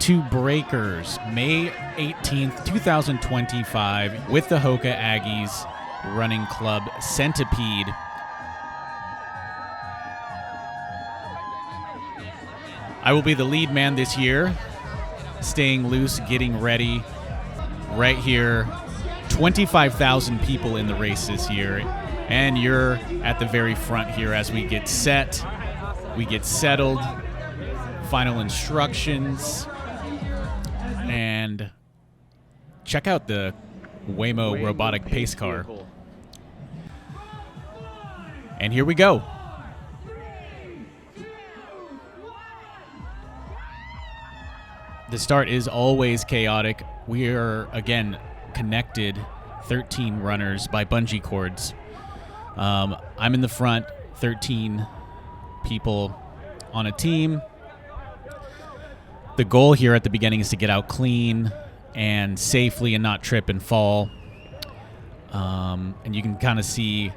to Breakers, May 18th, 2025, with the HOKA Aggies running club Centipede. I will be the lead man this year, staying loose, getting ready. Right here, 25,000 people in the race this year, and you're at the very front here as we get set, we get settled, final instructions, and check out the Waymo robotic pace car. And here we go. The start is always chaotic. We are, again, connected 13 runners by bungee cords. I'm in the front, 13 people on a team. The goal here at the beginning is to get out clean and safely and not trip and fall. And you can kind of see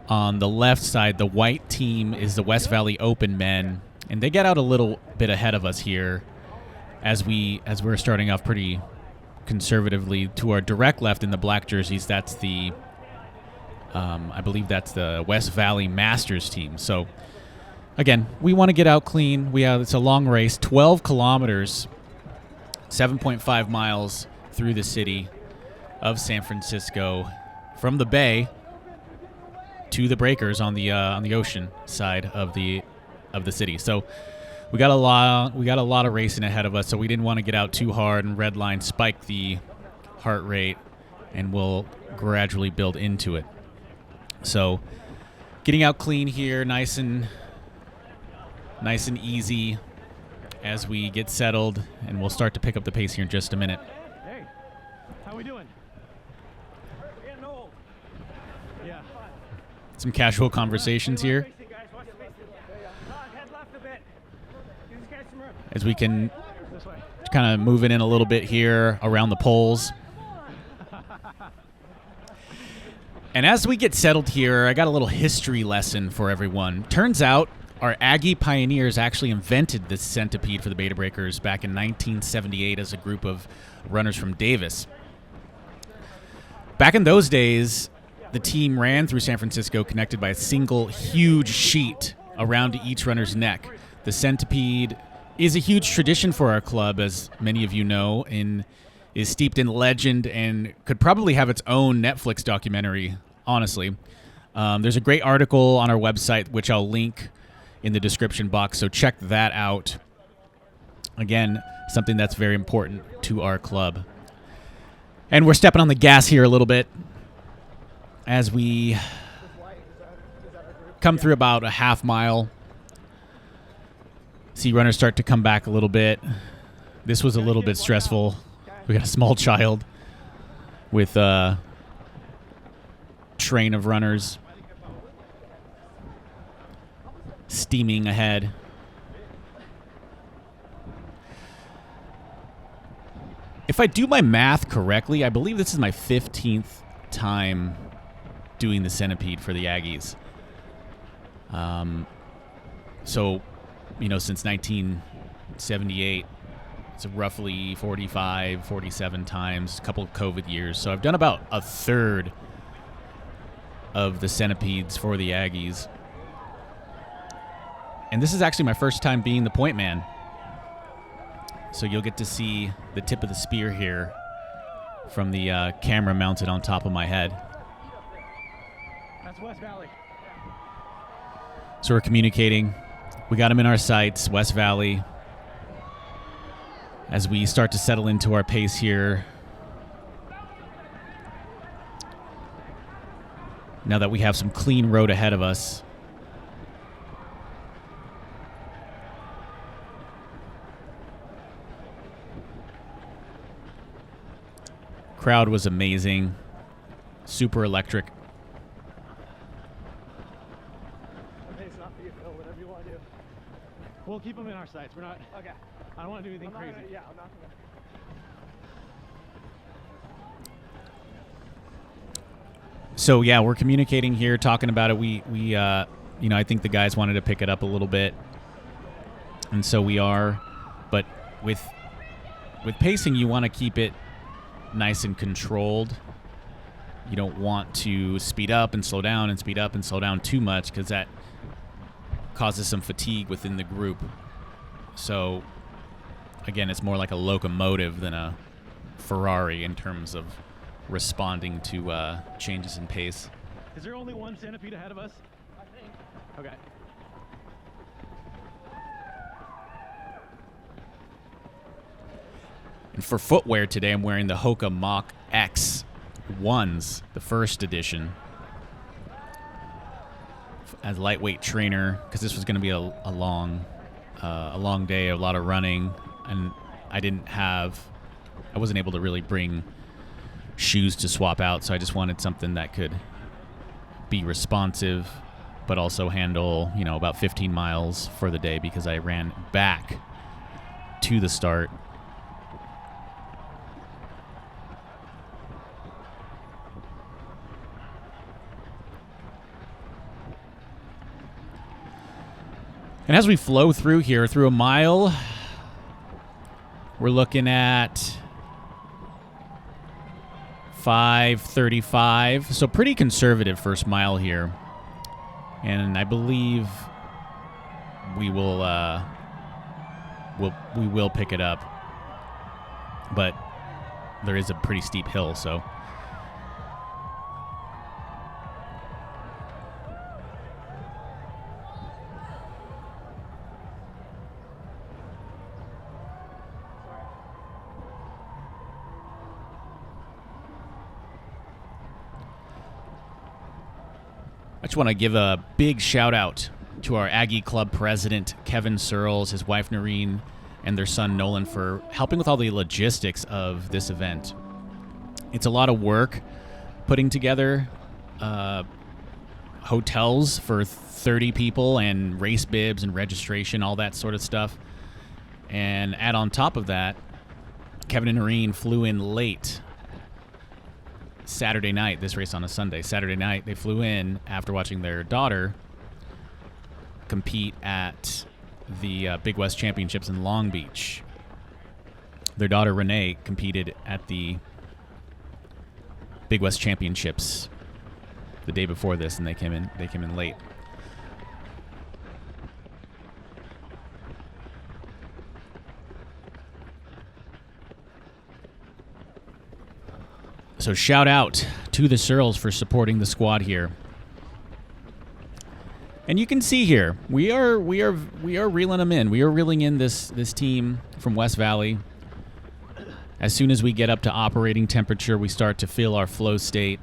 on the left side, the white team is the West Valley Open men, and they get out a little bit ahead of us here as we're starting off pretty conservatively. To our direct left in the black jerseys, that's the I believe that's the West Valley Masters team. So again, we want to get out clean. It's a long race, 12 kilometers, 7.5 miles through the city of San Francisco, from the bay to the Breakers on the ocean side of the city. So we got a lot of racing ahead of us, so we didn't want to get out too hard and redline spike the heart rate, and we'll gradually build into it. So getting out clean here, nice and easy as we get settled, and we'll start to pick up the pace here in just a minute. Hey, how we doing? We're getting old. Yeah. Some casual conversations here as we can kind of move it in a little bit here around the poles. And as we get settled here, I got a little history lesson for everyone. Turns out our Aggie pioneers actually invented this Centipede for the Beta Breakers back in 1978 as a group of runners from Davis. Back in those days, the team ran through San Francisco connected by a single huge sheet around each runner's neck. The Centipede is a huge tradition for our club, as many of you know, and is steeped in legend and could probably have its own Netflix documentary, honestly. There's a great article on our website, which I'll link in the description box, so check that out. Again, something that's very important to our club. And we're stepping on the gas here a little bit as we come through about a half mile. See runners start to come back a little bit. This was a little bit stressful. We got a small child with a train of runners steaming ahead. If I do my math correctly, I believe this is my 15th time doing the Centipede for the Aggies. So, since 1978, it's roughly 45, 47 times, a couple of COVID years. So I've done about a third of the Centipedes for the Aggies. And this is actually my first time being the point man. So you'll get to see the tip of the spear here from the camera mounted on top of my head. That's West Valley. So we're communicating. We got them in our sights, West Valley. As we start to settle into our pace here, now that we have some clean road ahead of us. Crowd was amazing, super electric. We'll keep them in our sights. We're not. Okay. I don't want to do anything crazy. I'm not gonna. So yeah, we're communicating here, talking about it. We I think the guys wanted to pick it up a little bit, and so we are. But with with pacing, you want to keep it nice and controlled. You don't want to speed up and slow down and speed up and slow down too much, because that causes some fatigue within the group. So, again, it's more like a locomotive than a Ferrari in terms of responding to changes in pace. Is there only one centipede ahead of us? I think. Okay. And for footwear today, I'm wearing the HOKA Mach X 1s, the first edition, as a lightweight trainer, because this was going to be a long day, a lot of running, and I wasn't able to really bring shoes to swap out, so I just wanted something that could be responsive, but also handle, about 15 miles for the day, because I ran back to the start. And as we flow through here, through a mile, we're looking at 5:35. So pretty conservative first mile here. And I believe we will pick it up. But there is a pretty steep hill, so I just want to give a big shout out to our Aggie Club president, Kevin Searles, his wife Noreen, and their son Nolan for helping with all the logistics of this event. It's a lot of work putting together hotels for 30 people and race bibs and registration, all that sort of stuff. And add on top of that, Kevin and Noreen flew in late Saturday night. This race on a Sunday. Saturday night, they flew in after watching their daughter compete at the Big West Championships in Long Beach. Their daughter Renee competed at the Big West Championships the day before this, and they came in late. So shout out to the Searles for supporting the squad here. And you can see here, we are reeling them in. We are reeling in this team from West Valley. As soon as we get up to operating temperature, we start to feel our flow state,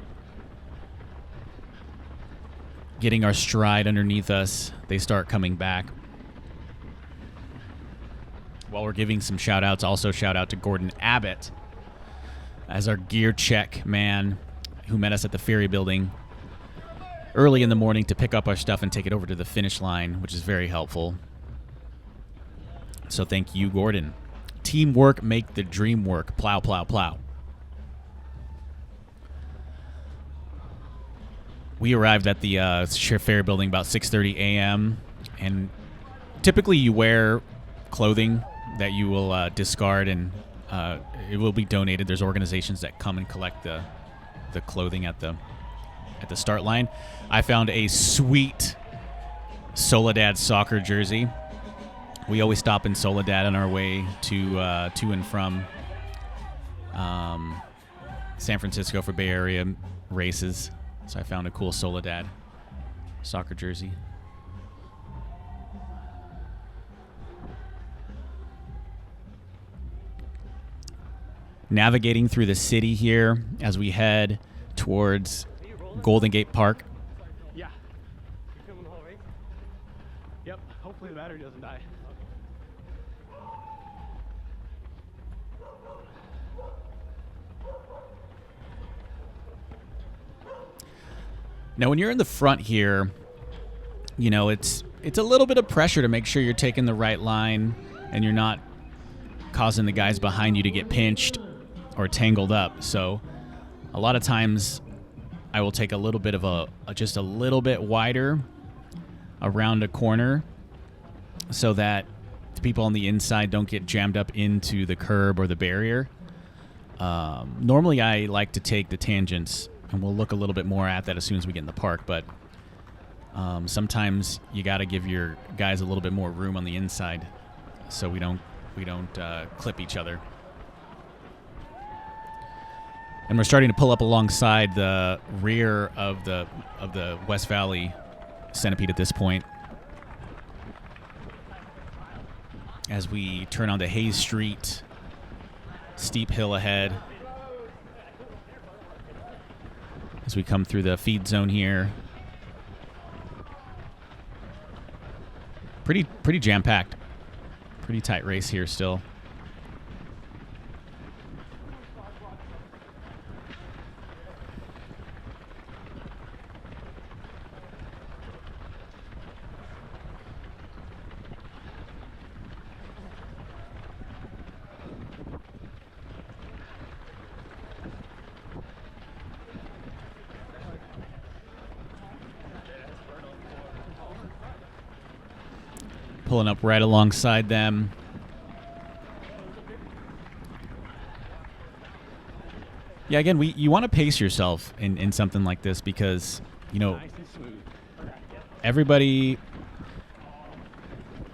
getting our stride underneath us. They start coming back. While we're giving some shout outs, also shout out to Gordon Abbott as our gear check man, who met us at the ferry building early in the morning to pick up our stuff and take it over to the finish line, which is very helpful. So thank you, Gordon. Teamwork make the dream work. Plow, plow, plow. We arrived at the ferry building about 6:30 a.m. and typically you wear clothing that you will discard, and it will be donated. There's organizations that come and collect the clothing at the start line. I found a sweet Soledad soccer jersey. We always stop in Soledad on our way to and from San Francisco for Bay Area races. So I found a cool Soledad soccer jersey. Navigating through the city here as we head towards Golden Gate Park. Yeah. You filming the whole race? Yep. Hopefully the battery doesn't die. Now, when you're in the front here, you know, it's a little bit of pressure to make sure you're taking the right line and you're not causing the guys behind you to get pinched or tangled up. So a lot of times I will take a little bit of just a little bit wider around a corner so that the people on the inside don't get jammed up into the curb or the barrier. Normally I like to take the tangents, and we'll look a little bit more at that as soon as we get in the park, but sometimes you got to give your guys a little bit more room on the inside so we don't clip each other. And we're starting to pull up alongside the rear of the West Valley Centipede at this point, as we turn onto Hayes Street, steep hill ahead, as we come through the feed zone here. Pretty jam-packed. Pretty tight race here still. Pulling up right alongside them. Yeah, again, you want to pace yourself in something like this because, you know, everybody's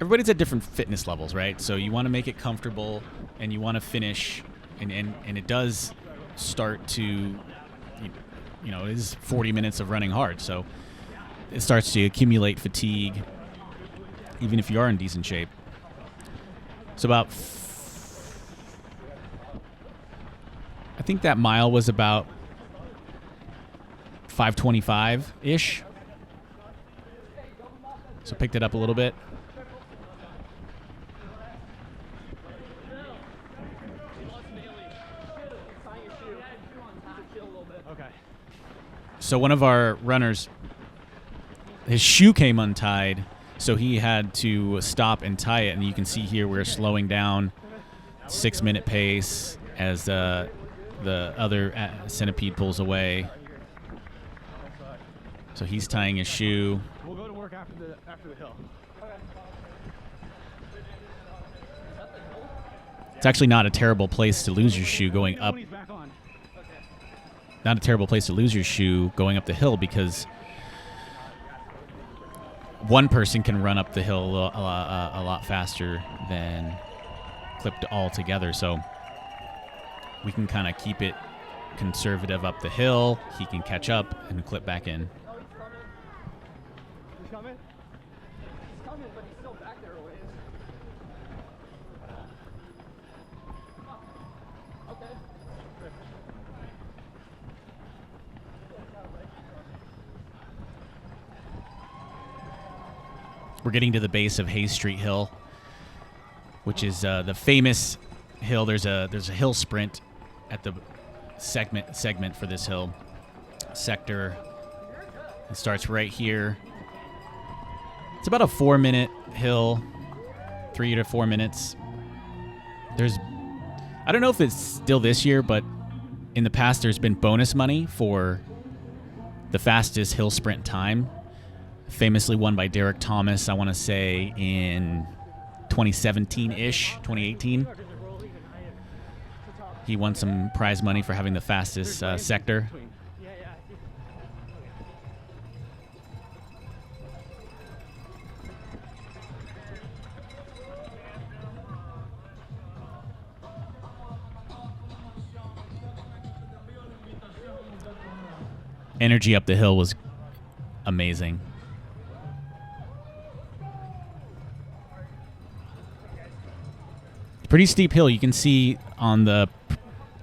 at different fitness levels, right? So you want to make it comfortable, and you want to finish, and it does start to, you know, it is 40 minutes of running hard, so it starts to accumulate fatigue, even if you are in decent shape. So about, I think that mile was about 5:25-ish. So picked it up a little bit. Okay. So one of our runners, his shoe came untied, so he had to stop and tie it, and you can see here we're slowing down, 6-minute pace as the other centipede pulls away. So he's tying his shoe. We'll go to work after the hill. It's actually not a terrible place to lose your shoe going up. Not a terrible place to lose your shoe going up the hill, because one person can run up the hill a lot faster than clipped all together. So we can kind of keep it conservative up the hill. He can catch up and clip back in. He's coming? He's coming, but he's still back there a ways. Okay. We're getting to the base of Hayes Street Hill, which is the famous hill. There's a hill sprint at the segment for this hill sector. It starts right here. It's about a 4-minute hill, 3 to 4 minutes. I don't know if it's still this year, but in the past there's been bonus money for the fastest hill sprint time, famously won by Derek Thomas, I want to say in 2017-ish, 2018. He won some prize money for having the fastest sector. Energy up the hill was amazing. Pretty steep hill. You can see on the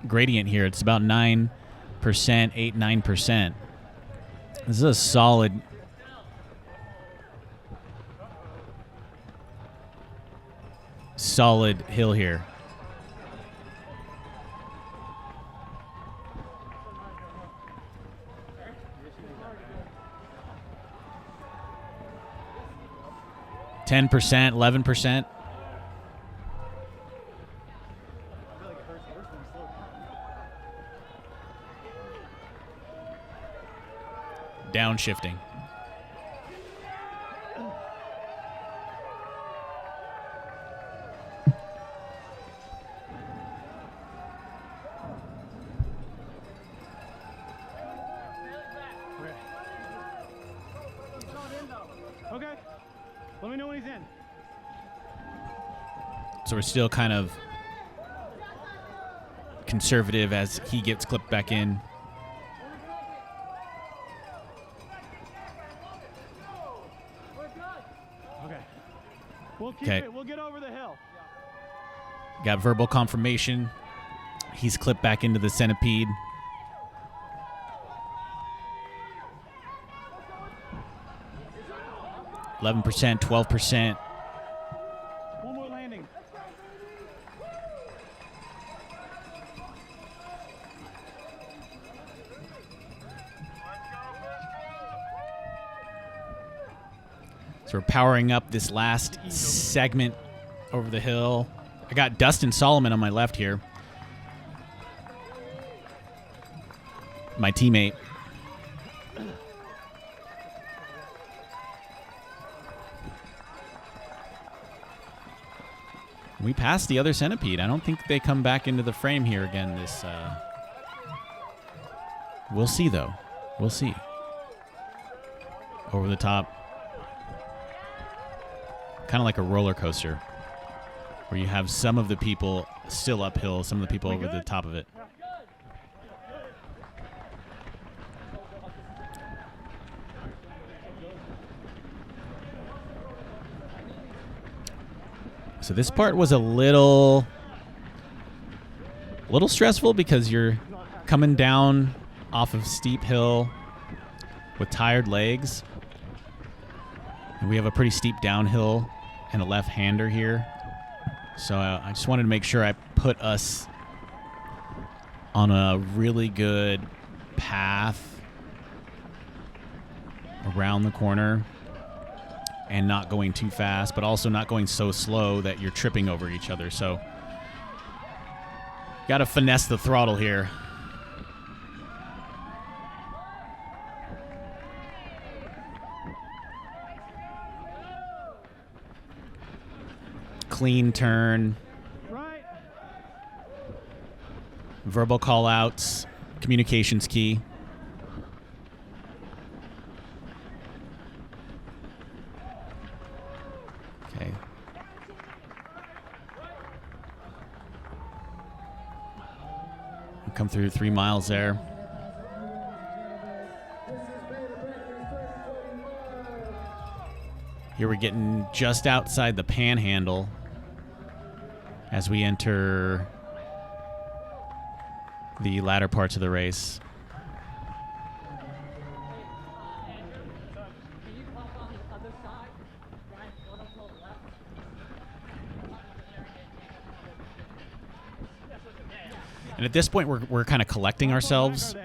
gradient here, it's about 9%, 8-9%. This is a solid hill here. $10, 11%. Downshifting. Let me know when he's in. So we're still kind of conservative as he gets clipped back in. Okay. We'll keep Okay. it. We'll get over the hill. Got verbal confirmation. He's clipped back into the centipede. %, 12%. One more landing. So we're powering up this last segment over the hill. I got Dustin Solomon on my left here. My teammate. We passed the other centipede. I don't think they come back into the frame here again. We'll see, though. We'll see. Over the top. Kind of like a roller coaster, where you have some of the people still uphill, some of the people over the top of it. So this part was a little stressful because you're coming down off of steep hill with tired legs. And we have a pretty steep downhill and a left-hander here. So I just wanted to make sure I put us on a really good path around the corner and not going too fast, but also not going so slow that you're tripping over each other. So got to finesse the throttle here. Clean turn. Right. Verbal call outs. Communication's key. Okay. Come through 3 miles there. Here we're getting just outside the panhandle as we enter the latter parts of the race. And at this point, we're kind of collecting ourselves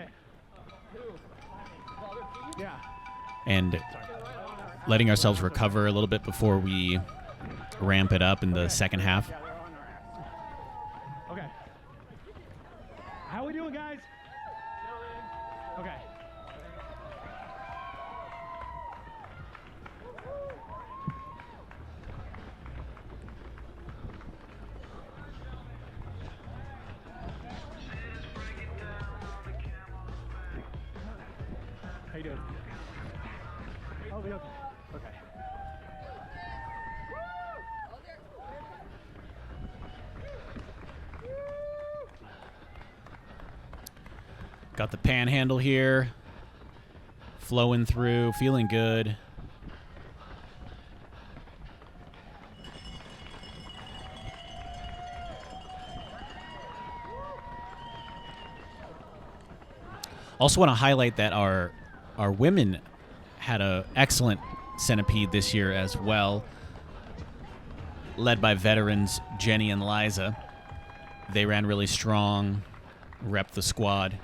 and letting ourselves recover a little bit before we ramp it up in the second half. Okay. How we doing, guys? Okay. How you doing? I'll be okay. Okay. Got the panhandle here, flowing through, feeling good. Also want to highlight that our women had an excellent centipede this year as well, led by veterans Jenny and Liza. They ran really strong, repped the squad.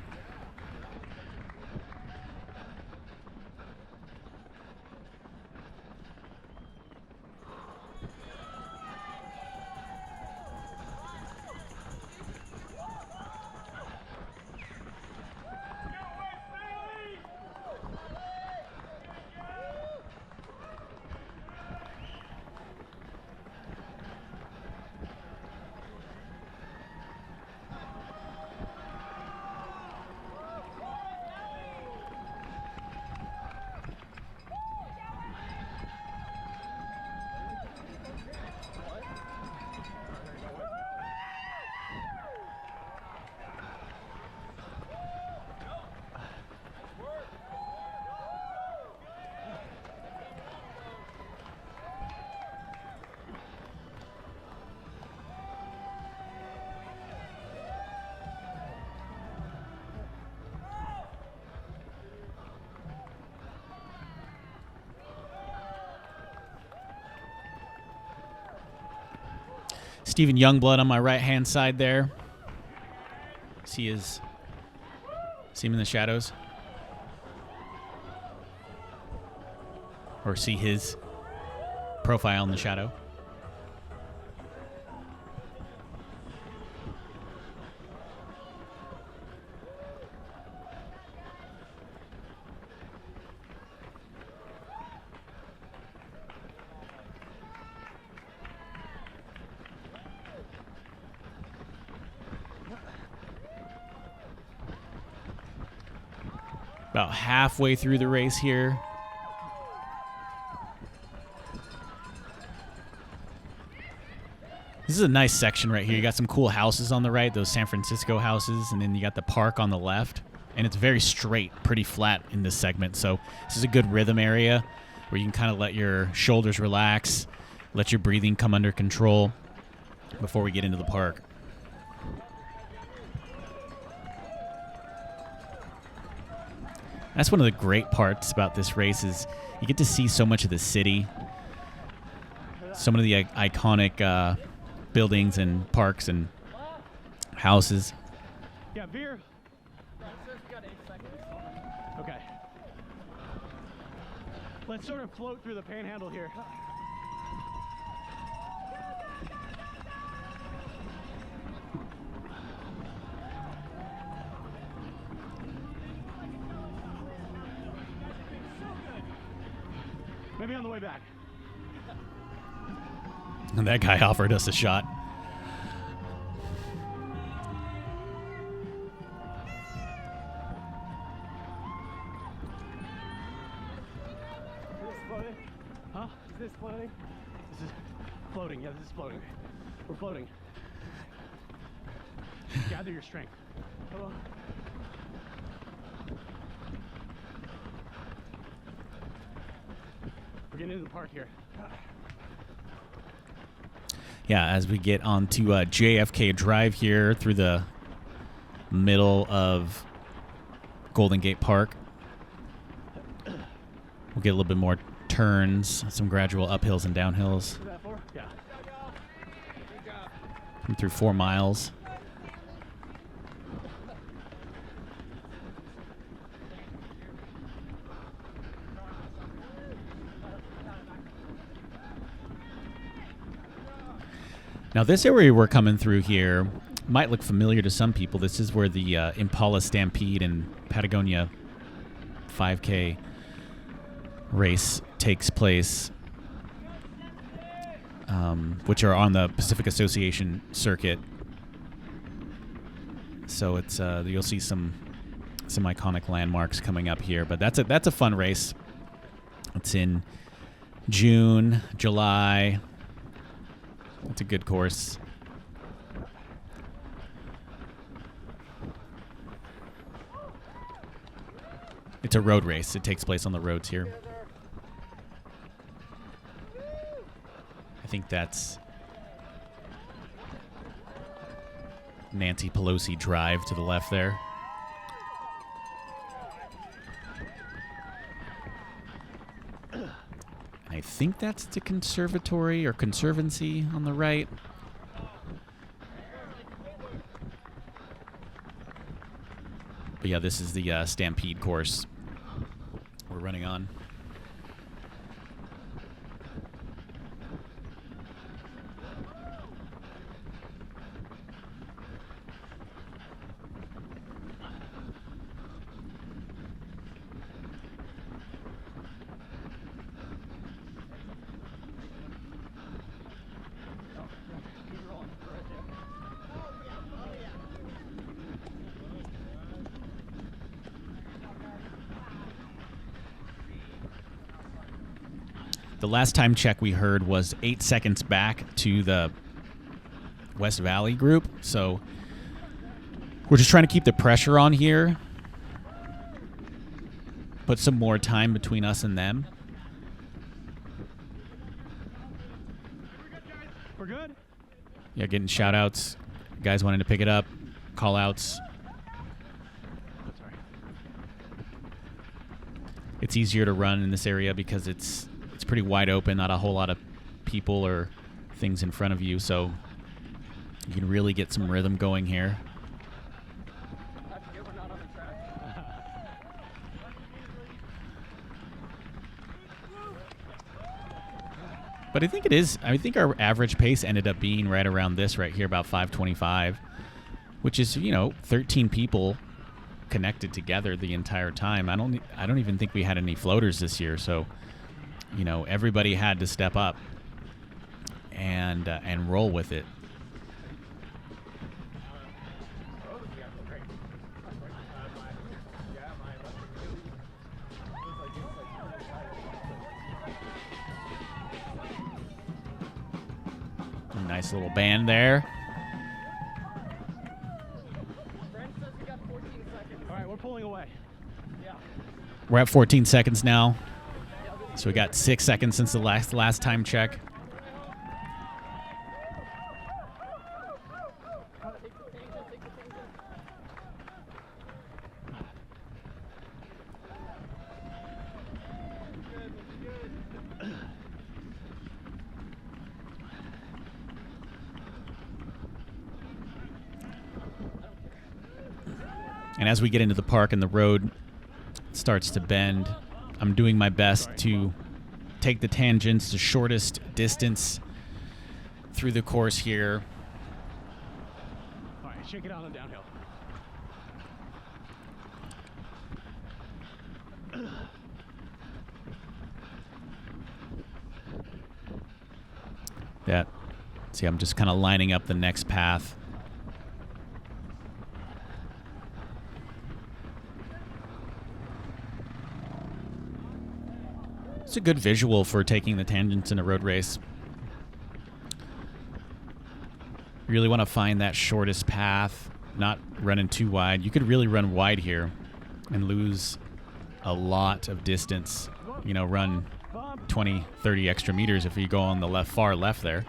Stephen Youngblood on my right-hand side there. See him in the shadows? Or see his profile in the shadow? About halfway through the race here. This is a nice section right here. You got some cool houses on the right, those San Francisco houses, and then you got the park on the left. And it's very straight, pretty flat in this segment. So this is a good rhythm area where you can kind of let your shoulders relax, let your breathing come under control before we get into the park. That's one of the great parts about this race is you get to see so much of the city, some of the iconic buildings and parks and houses. Yeah, beer. Okay. Let's sort of float through the panhandle here. Maybe on the way back. And that guy offered us a shot. Is this floating? Huh? Is this floating? This is floating. Yeah, this is floating. We're floating. Gather your strength. Come on. We're getting into the park here. Yeah, as we get onto JFK Drive here through the middle of Golden Gate Park. We'll get a little bit more turns, some gradual uphills and downhills. Is that for? Yeah. Come through 4 miles. Now, this area we're coming through here might look familiar to some people. This is where the Impala Stampede and Patagonia 5K race takes place, which are on the Pacific Association circuit. So it's you'll see some iconic landmarks coming up here. But that's a fun race. It's in June, July. It's a good course. It's a road race. It takes place on the roads here. I think that's Nancy Pelosi Drive to the left there. I think that's the conservatory or conservancy on the right. But yeah, this is the Stampede course we're running on. The last time check we heard was 8 seconds back to the West Valley group. So we're just trying to keep the pressure on here. Put some more time between us and them. We're good? Yeah, getting shout outs. Guys wanting to pick it up. Call outs. Sorry. It's easier to run in this area because it's pretty wide open, not a whole lot of people or things in front of you, so You can really get some rhythm going here. But I think it is. I think our average pace ended up being right around this right here, about 5:25, which is, 13 people connected together the entire time. I don't even think we had any floaters this year, so everybody had to step up and roll with it. Nice little band there. All right, we're pulling away. Yeah. We're at 14 seconds now. So we got 6 seconds since the last time check. And as we get into the park and the road starts to bend, I'm doing my best to take the tangents, the shortest distance through the course here. All right, shake it on the downhill. Yeah. See, I'm just kind of lining up the next path. It's a good visual for taking the tangents in a road race. You really want to find that shortest path, not running too wide. You could really run wide here and lose a lot of distance. Run 20, 30 extra meters if you go on the far left there.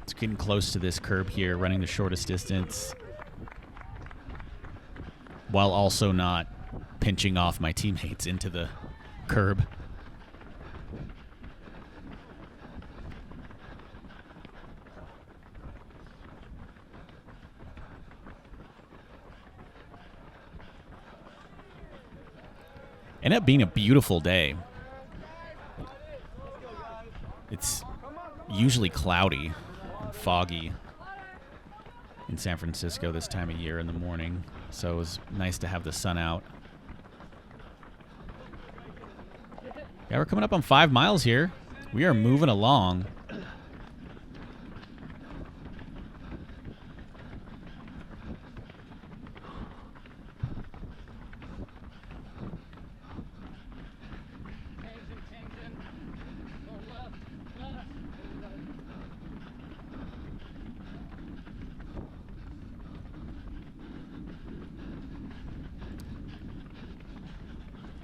It's getting close to this curb here, running the shortest distance, while also not pinching off my teammates into the curb. Ended up being a beautiful day. It's usually cloudy and foggy in San Francisco this time of year in the morning, so it was nice to have the sun out. Yeah, we're coming up on 5 miles here. We are moving along.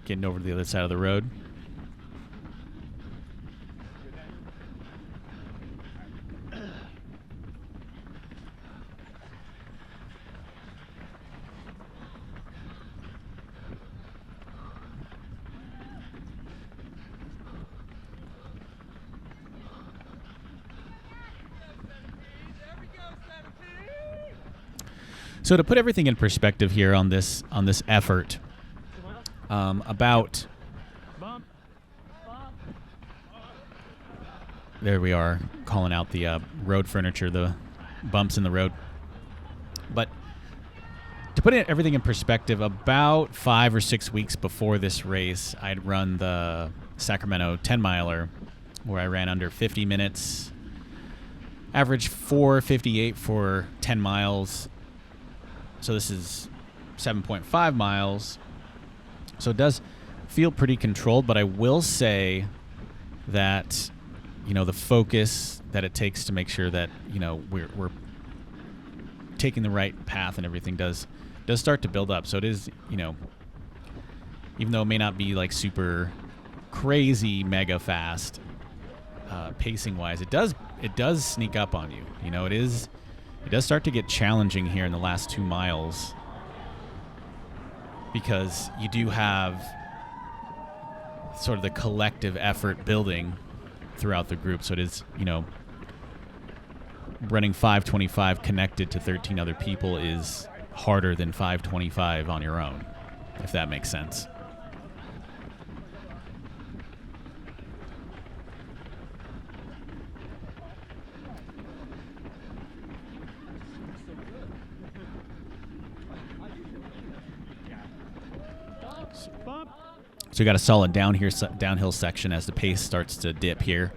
Getting over to the other side of the road. So to put everything in perspective here on this effort, about there we are calling out the road furniture, the bumps in the road. But to put everything in perspective, about 5 or 6 weeks before this race, I'd run the Sacramento 10-miler, where I ran under 50 minutes, average 4:58 for 10 miles. So this is 7.5 miles. So it does feel pretty controlled, but I will say that, the focus that it takes to make sure that, we're taking the right path and everything does start to build up. So it is, even though it may not be like super crazy mega fast pacing wise, it does sneak up on you. It does start to get challenging here in the last 2 miles, because you do have sort of the collective effort building throughout the group. So it is, you know, running 5:25 connected to 13 other people is harder than 5:25 on your own, if that makes sense. So we got a solid downhill section as the pace starts to dip here.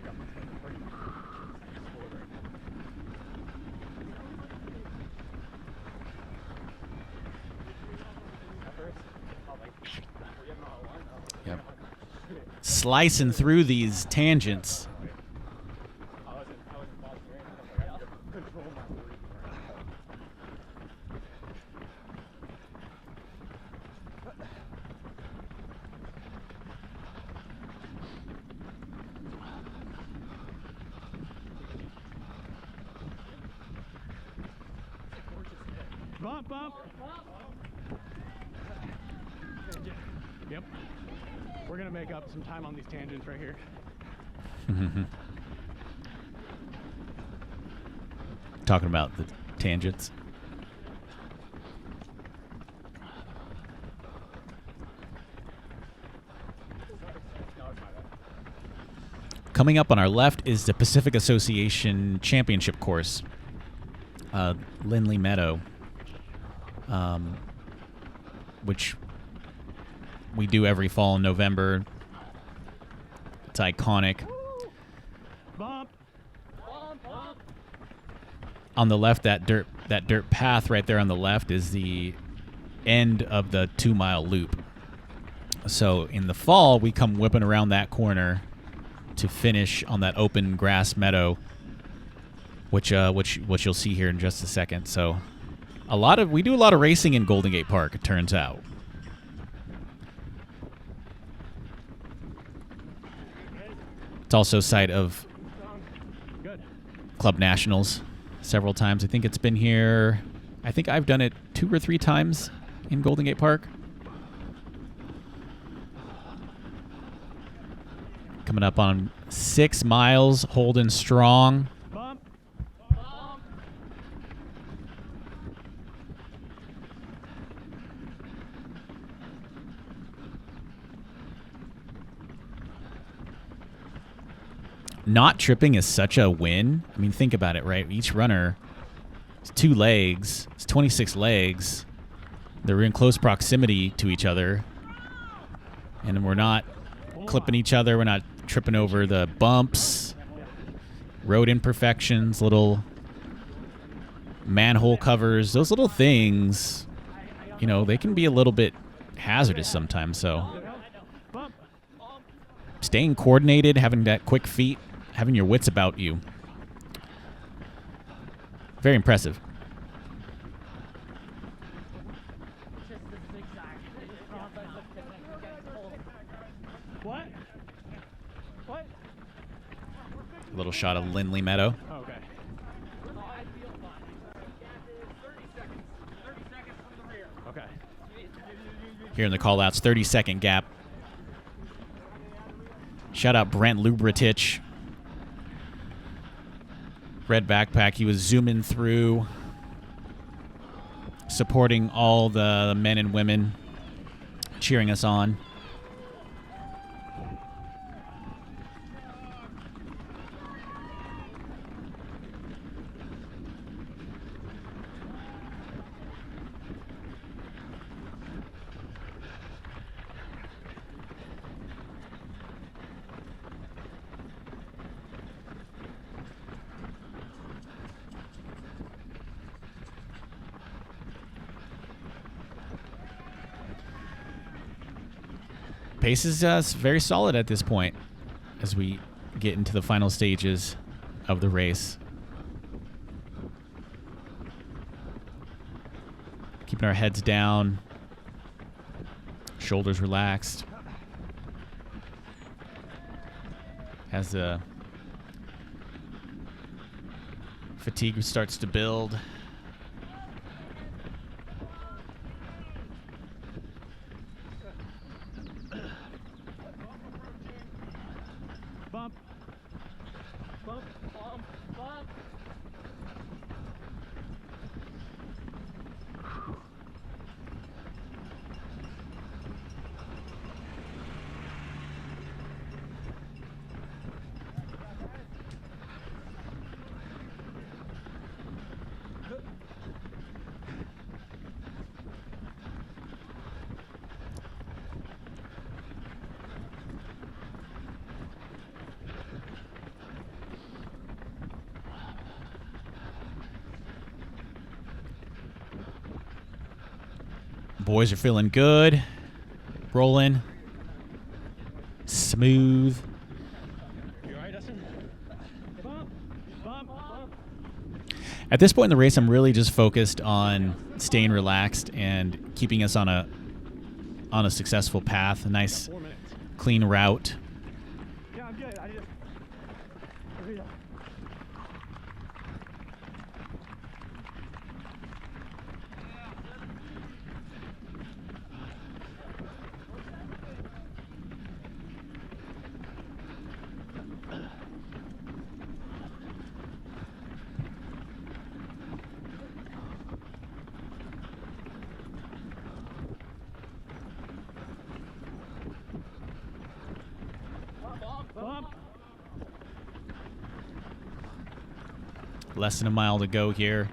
Yep. Slicing through these tangents. Bump, bump. Yep. We're going to make up some time on these tangents right here. Talking about the tangents. Coming up on our left is the Pacific Association Championship course, Lindley Meadow, which we do every fall in November. It's iconic. Bump. On the left, that dirt path right there on the left is the end of the 2-mile loop. So in the fall, we come whipping around that corner to finish on that open grass meadow, which you'll see here in just a second. So we do a lot of racing in Golden Gate Park, it turns out. It's also site of Club Nationals several times. I think it's been here. I think I've done it 2 or 3 times in Golden Gate Park. Coming up on 6 miles, holding strong. Bump. Not tripping is such a win. I mean, think about it, right? Each runner is 2 legs. It's 26 legs. They're in close proximity to each other. And we're not clipping each other. We're not tripping over the bumps, road imperfections, little manhole covers. Those little things, you know, they can be a little bit hazardous sometimes. So staying coordinated, having that quick feet, having your wits about you. Very impressive. What? A little shot of Lindley Meadow. Okay. Okay. Here in the call-outs, 30-second gap. Shout out Brent Lubritich. Red backpack. He was zooming through, supporting all the men and women, cheering us on. Pace is very solid at this point as we get into the final stages of the race. Keeping our heads down, shoulders relaxed. As the fatigue starts to build. Boys are feeling good. Rolling. Smooth. You all right, Dustin? Bump, bump, bump. At this point in the race, I'm really just focused on staying relaxed and keeping us on a successful path. A nice, 4 minutes. clean route. Yeah, I'm good. I just. Bump. Less than a mile to go here.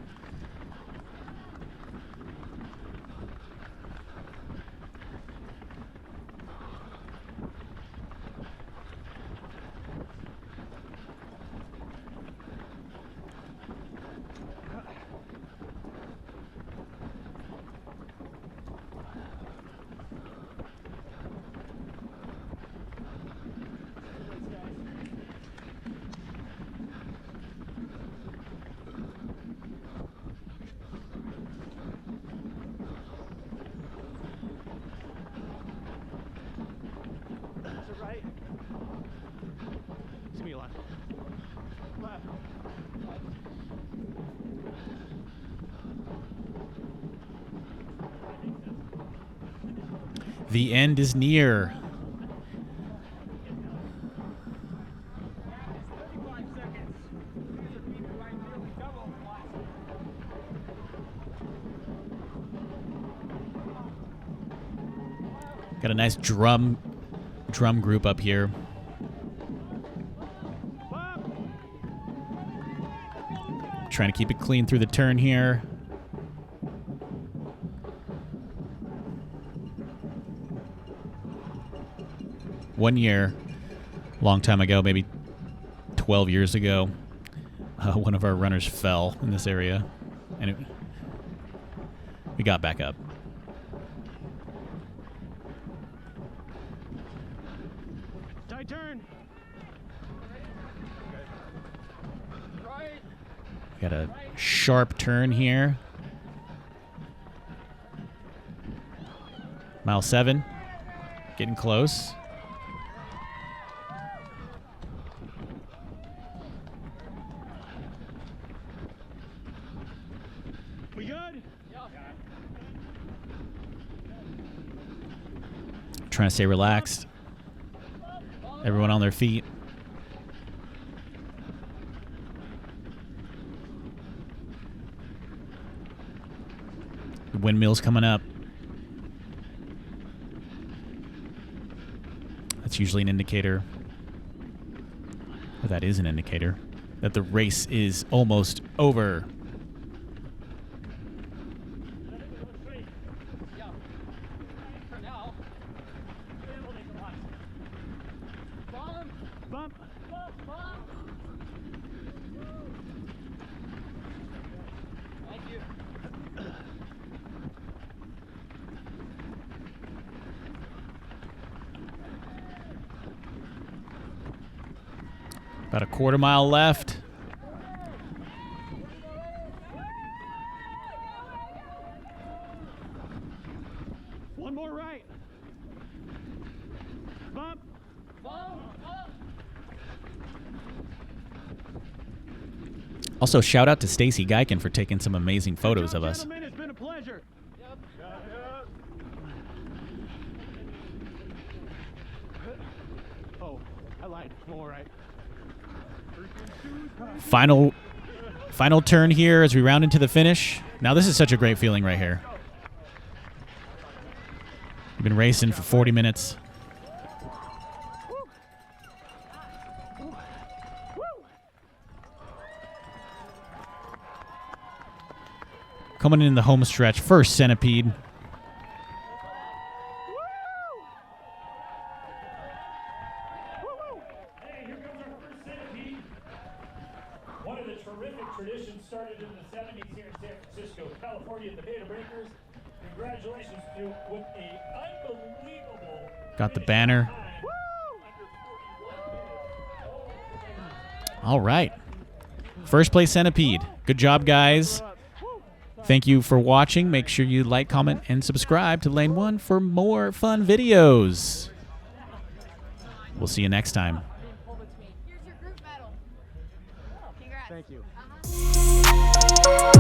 Right. It's me left. Left. The end is near. Got a nice drum group up here. Trying to keep it clean through the turn here. One year, long time ago, maybe 12 years ago, one of our runners fell in this area, and we got back up. Tight turn. Right. Got a sharp turn here. Mile 7, getting close. We good? Trying to stay relaxed. Everyone on their feet. The windmill's coming up. That's usually an indicator, or that is an indicator, that the race is almost over. Bump. Thank you. About a quarter mile left. One more right. Bump. Also, shout out to Stacy Geiken for taking some amazing photos of us. Gentlemen, it's been a pleasure. Yep. Oh, I lied. One more right. Final turn here as we round into the finish. Now this is such a great feeling right here. We've been racing for 40 minutes. Coming in the home stretch, first Centipede. Hey, here comes our first Centipede. One of the terrific traditions started in the 70s here in San Francisco, California, the Beta Breakers. Congratulations to with a unbelievable Got the banner. All right. First place Centipede. Good job, guys. Thank you for watching. Make sure you like, comment, and subscribe to Lane 1 for more fun videos. We'll see you next time. Here's your group medal. Congrats. Thank you. Uh-huh.